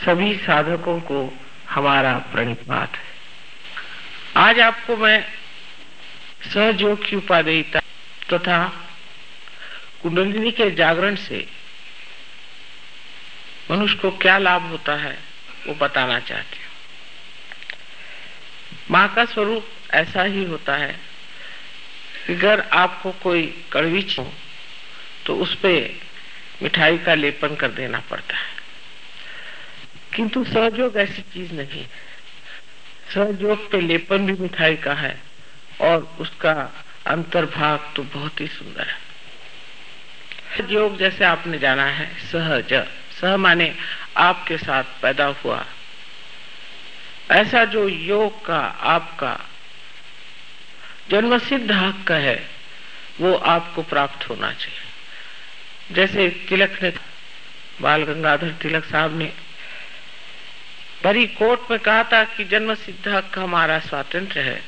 सभी साधकों को हमारा प्रणिपात है। आज आपको मैं सहयोग की उपादेयता तथा कुंडलिनी के जागरण से मनुष्य को क्या लाभ होता है वो बताना चाहती हूँ। माँ का स्वरूप ऐसा ही होता है कि अगर आपको कोई कड़वी चीज हो तो उस पे मिठाई का लेपन कर देना पड़ता है, किंतु सहयोग ऐसी चीज नहीं है। सहयोग पे लेपन भी मिठाई का है और उसका अंतर्भाग तो बहुत ही सुंदर है। सहयोग जैसे आपने जाना है, सहज, सह माने आपके साथ पैदा हुआ, ऐसा जो योग का आपका जन्मसिद्ध हक है वो आपको प्राप्त होना चाहिए। जैसे तिलक ने, बाल गंगाधर तिलक साहब ने बड़ी कोर्ट में कहा था कि जन्म सिद्ध हक हमारा स्वातंत्र है,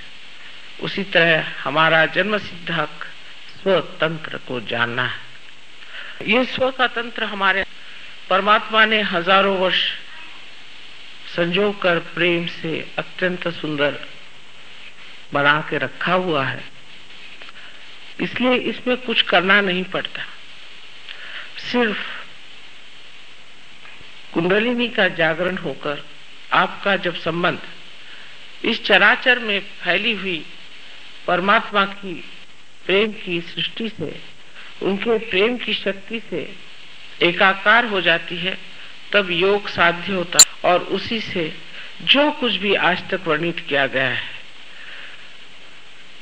उसी तरह हमारा जन्म सिद्ध हक स्वतंत्र को जानना है। ये स्व का तंत्र हमारे परमात्मा ने हजारों वर्ष संजो कर प्रेम से अत्यंत सुंदर बना के रखा हुआ है, इसलिए इसमें कुछ करना नहीं पड़ता। सिर्फ कुंडलिनी का जागरण होकर आपका जब संबंध इस चराचर में फैली हुई परमात्मा की प्रेम की सृष्टि से, उनके प्रेम की शक्ति से एकाकार हो जाती है, तब योग साध्य होता है। और उसी से जो कुछ भी आज तक वर्णित किया गया है,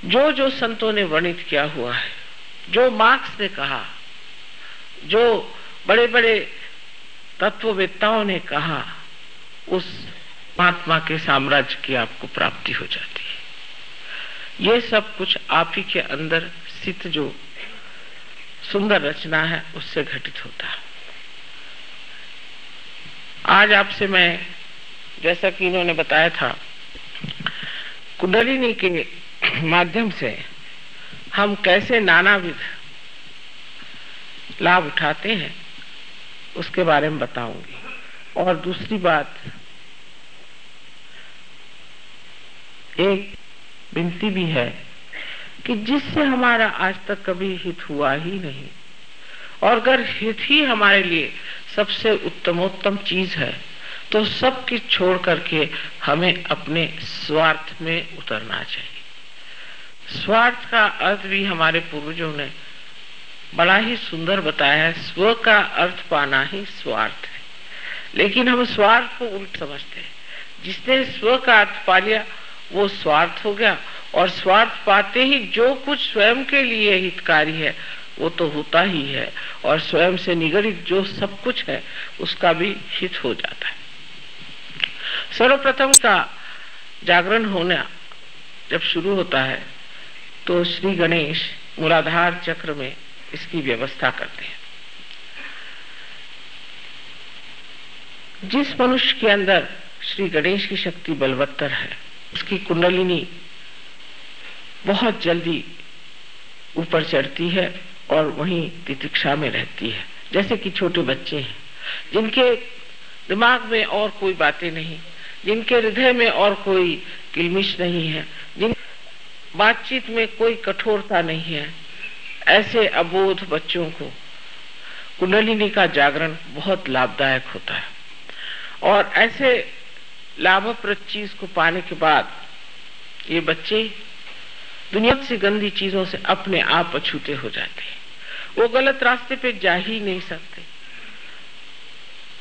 जो जो संतों ने वर्णित किया हुआ है, जो मार्क्स ने कहा, जो बड़े बड़े तत्ववेत्ताओं ने कहा, उस महात्मा के साम्राज्य की आपको प्राप्ति हो जाती है। ये सब कुछ आप ही के अंदर स्थित जो सुंदर रचना है उससे घटित होता है। आज आपसे मैं, जैसा कि इन्होंने बताया था, कुंडलिनी के माध्यम से हम कैसे नानाविध लाभ उठाते हैं उसके बारे में बताऊंगी। और दूसरी बात, एक विनती भी है कि जिससे हमारा आज तक कभी हित हुआ ही नहीं, और अगर हित ही हमारे लिए सबसे उत्तमोत्तम चीज है, तो सब कुछ छोड़ करके हमें अपने स्वार्थ में उतरना चाहिए। स्वार्थ का अर्थ भी हमारे पूर्वजों ने बड़ा ही सुंदर बताया है। स्व का अर्थ पाना ही स्वार्थ है, लेकिन हम स्वार्थ को उल्ट समझते हैं। जिसने स्व का अर्थ पा लिया वो स्वार्थ हो गया, और स्वार्थ पाते ही जो कुछ स्वयं के लिए हितकारी है वो तो होता ही है, और स्वयं से निगडित जो सब कुछ है उसका भी हित हो जाता है। सर्वप्रथम का जागरण होना जब शुरू होता है तो श्री गणेश मूलाधार चक्र में इसकी व्यवस्था करते हैं। जिस मनुष्य के अंदर श्री गणेश की शक्ति बलवत्तर है, उसकी कुंडलिनी बहुत जल्दी ऊपर चढ़ती है और वहीं तितिक्षा में रहती है। जैसे कि छोटे बच्चे हैं जिनके दिमाग में और कोई बातें नहीं, जिनके हृदय में और कोई किलमिश नहीं है, जिन बातचीत में कोई कठोरता नहीं है, ऐसे अबोध बच्चों को कुंडलिनी का जागरण बहुत लाभदायक होता है। और ऐसे लाभप्रद चीज को पाने के बाद ये बच्चे दुनिया से गंदी चीजों से अपने आप अछूते हो जाते हैं। वो गलत रास्ते पे जा ही नहीं सकते,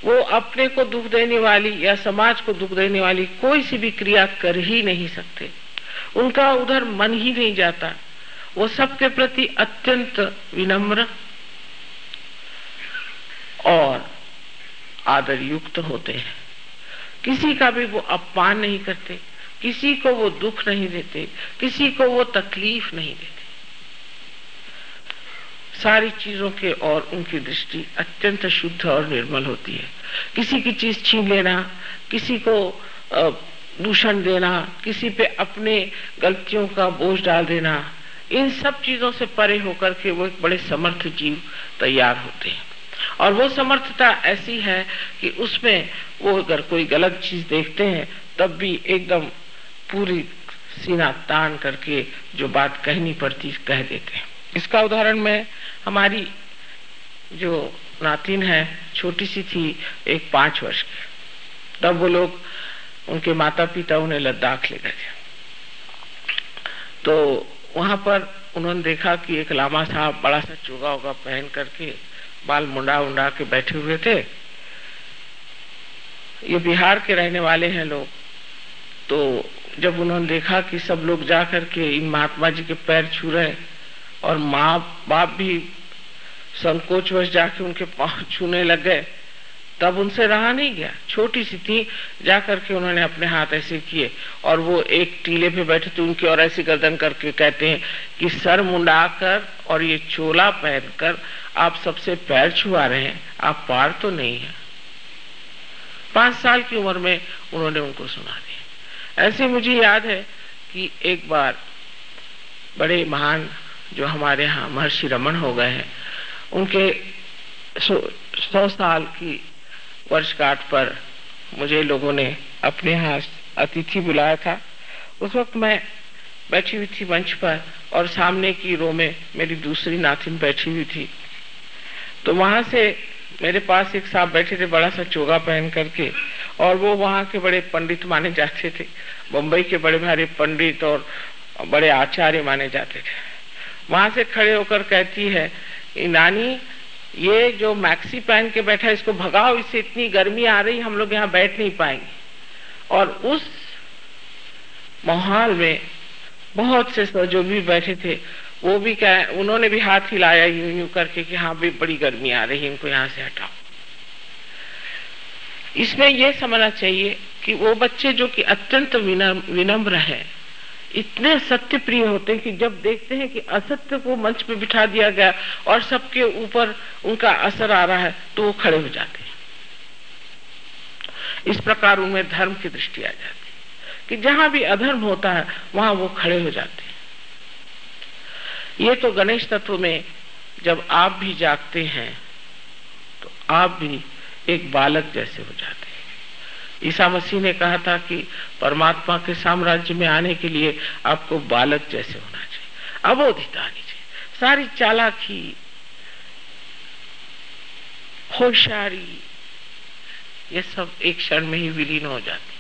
वो अपने को दुख देने वाली या समाज को दुख देने वाली कोई सी भी क्रिया कर ही नहीं सकते। उनका उधर मन ही नहीं जाता। वो सबके प्रति अत्यंत विनम्र और आदर युक्त होते हैं। किसी का भी वो अपमान नहीं करते, किसी को वो दुख नहीं देते, किसी को वो तकलीफ नहीं देते। सारी चीजों के और उनकी दृष्टि अत्यंत शुद्ध और निर्मल होती है। किसी की चीज छीन लेना, किसी को दूषण देना, किसी पे अपने गलतियों का बोझ डाल देना, इन सब चीजों से परे होकर के वो एक बड़े समर्थ जीव तैयार होते हैं। और वो समर्थता ऐसी है कि उसमें वो अगर कोई गलत चीज देखते हैं तब भी एकदम पूरी सीना तान करके जो बात कहनी पड़ती कह देते हैं। इसका उदाहरण मैं, हमारी जो नातिन है छोटी सी थी, एक 5 वर्ष की, तब वो लोग, उनके माता पिता उन्हें लद्दाख ले गए थे। तो वहां पर उन्होंने देखा कि एक लामा साहब बड़ा सा चोगा वोगा पहन करके बाल मुंडा उंडा के बैठे हुए थे। ये बिहार के रहने वाले हैं लोग। तो जब उन्होंने देखा कि सब लोग जा करके इन महात्मा जी के पैर छू रहे और माँ बाप भी संकोचवश जाके उनके पांव छूने लग गए, तब उनसे रहा नहीं गया। छोटी सी थी, जा करके उन्होंने अपने हाथ ऐसे किए और वो एक टीले पे बैठे थे उनकी और ऐसी गर्दन करके कहते हैं कि सर मुंडाकर और ये चोला पहनकर आप सबसे पैर छुआ रहे हैं, आप पार तो नहीं है। 5 साल की उम्र में उन्होंने उनको सुना दिया। ऐसे मुझे याद है कि एक बार बड़े महान जो हमारे यहाँ महर्षि रमन हो गए हैं, उनके 100 साल की वर्षगांठ पर मुझे लोगों ने अपने यहाँ अतिथि बुलाया था। उस वक्त मैं बैठी हुई थी मंच पर और सामने की रो में मेरी दूसरी नातिन बैठी हुई थी। तो वहां से मेरे पास एक साहब बैठे थे बड़ा सा चोगा पहन करके, और वो वहां के बड़े पंडित माने जाते थे, बम्बई के बड़े भारी पंडित और बड़े आचार्य माने जाते थे। वहां से खड़े होकर कहती है, नानी ये जो मैक्सी पहन के बैठा है इसको भगाओ, इससे इतनी गर्मी आ रही, हम लोग यहाँ बैठ नहीं पाएंगे। और उस माहौल में बहुत से जो भी बैठे थे वो भी क्या, उन्होंने भी हाथ हिलाया यूं यूं करके कि हाँ भी बड़ी गर्मी आ रही है, इनको यहाँ से हटाओ। इसमें यह समझना चाहिए कि वो बच्चे जो कि अत्यंत विनम्र है, इतने सत्य प्रिय होते हैं कि जब देखते हैं कि असत्य को मंच पे बिठा दिया गया और सबके ऊपर उनका असर आ रहा है तो वो खड़े हो जाते हैं। इस प्रकार उनमें धर्म की दृष्टि आ जाती है कि जहां भी अधर्म होता है वहां वो खड़े हो जाते हैं। ये तो गणेश तत्व में जब आप भी जागते हैं तो आप भी एक बालक जैसे हो जाते हैं। ईसा मसीह ने कहा था कि परमात्मा के साम्राज्य में आने के लिए आपको बालक जैसे होना चाहिए, अबोधिता आनी चाहिए। सारी चालाकी, होशियारी, ये सब एक क्षण में ही विलीन हो जाती।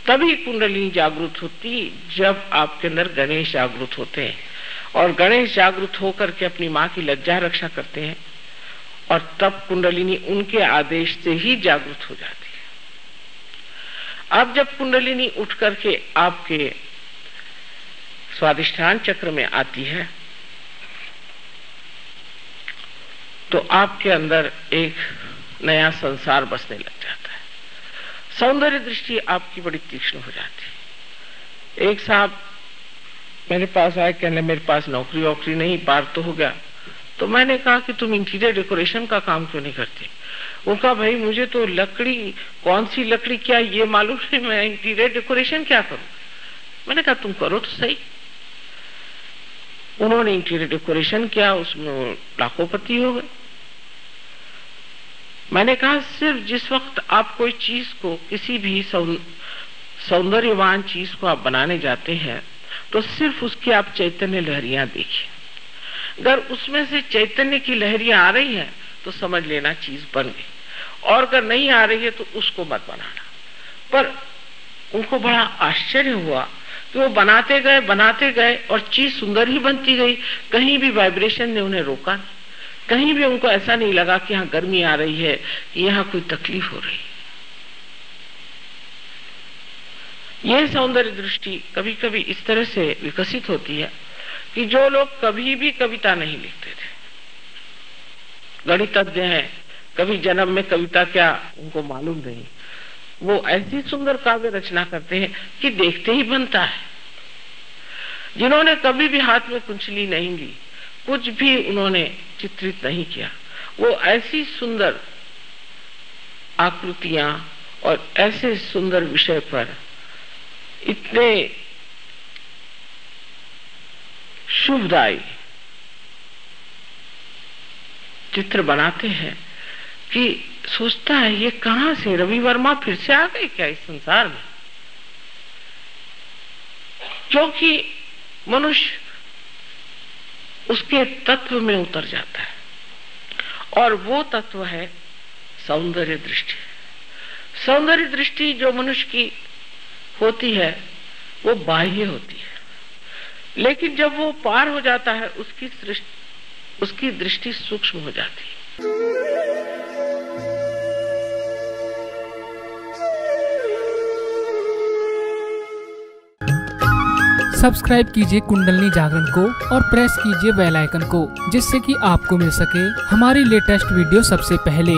तभी कुंडलिनी जागृत होती जब आपके अंदर गणेश जागृत होते हैं, और गणेश जागृत होकर के अपनी माँ की लज्जा रक्षा करते हैं, और तब कुंडलिनी उनके आदेश से ही जागृत हो जाती है। अब जब कुंडलिनी उठ करके आपके स्वादिष्ठान चक्र में आती है तो आपके अंदर एक नया संसार बसने लग जाता है। सौंदर्य दृष्टि आपकी बड़ी तीक्ष्ण हो जाती है। एक साहब मेरे पास आए, कहने मेरे पास नौकरी वोकरी नहीं, पार तो हो गया। तो मैंने कहा कि तुम इंटीरियर डेकोरेशन का काम क्यों नहीं करते? वो कहा भाई मुझे तो लकड़ी, कौन सी लकड़ी क्या ये मालूम नहीं, मैं इंटीरियर डेकोरेशन क्या करूं? मैंने कहा तुम करो तो सही। उन्होंने इंटीरियर डेकोरेशन किया, उसमें लाखोंपति हो गए। मैंने कहा सिर्फ जिस वक्त आप कोई चीज को, किसी भी सौंदर्यवान चीज को आप बनाने जाते हैं तो सिर्फ उसकी आप चैतन्य लहरियां देखिए। अगर उसमें से चैतन्य की लहरियां आ रही हैं तो समझ लेना चीज बन गई, और अगर नहीं आ रही है तो उसको मत बनाना। पर उनको बड़ा आश्चर्य हुआ कि वो बनाते गए और चीज सुंदर ही बनती गई। कहीं भी वाइब्रेशन ने उन्हें रोका नहीं, कहीं भी उनको ऐसा नहीं लगा कि यहाँ गर्मी आ रही है, कि यहाँ कोई तकलीफ हो रही है। यह सौंदर्य दृष्टि कभी कभी इस तरह से विकसित होती है कि जो लोग कभी भी कविता नहीं लिखते थे, गणितज्ञ हैं, कभी जन्म में कविता क्या उनको मालूम नहीं, वो ऐसी सुंदर काव्य रचना करते हैं कि देखते ही बनता है। जिन्होंने कभी भी हाथ में कुंचली नहीं ली, कुछ भी उन्होंने चित्रित नहीं किया, वो ऐसी सुंदर आकृतियां और ऐसे सुंदर विषय पर इतने शुभदायी चित्र बनाते हैं कि सोचता है ये कहां से रवि वर्मा फिर से आ गए क्या इस संसार में। क्योंकि मनुष्य उसके तत्व में उतर जाता है, और वो तत्व है सौंदर्य दृष्टि। सौंदर्य दृष्टि जो मनुष्य की होती है वो बाह्य होती है, लेकिन जब वो पार हो जाता है उसकी दृष्टि सूक्ष्म हो जाती है। सब्सक्राइब कीजिए कुंडलिनी जागरण को और प्रेस कीजिए बेल आइकन को, जिससे कि आपको मिल सके हमारी लेटेस्ट वीडियो सबसे पहले।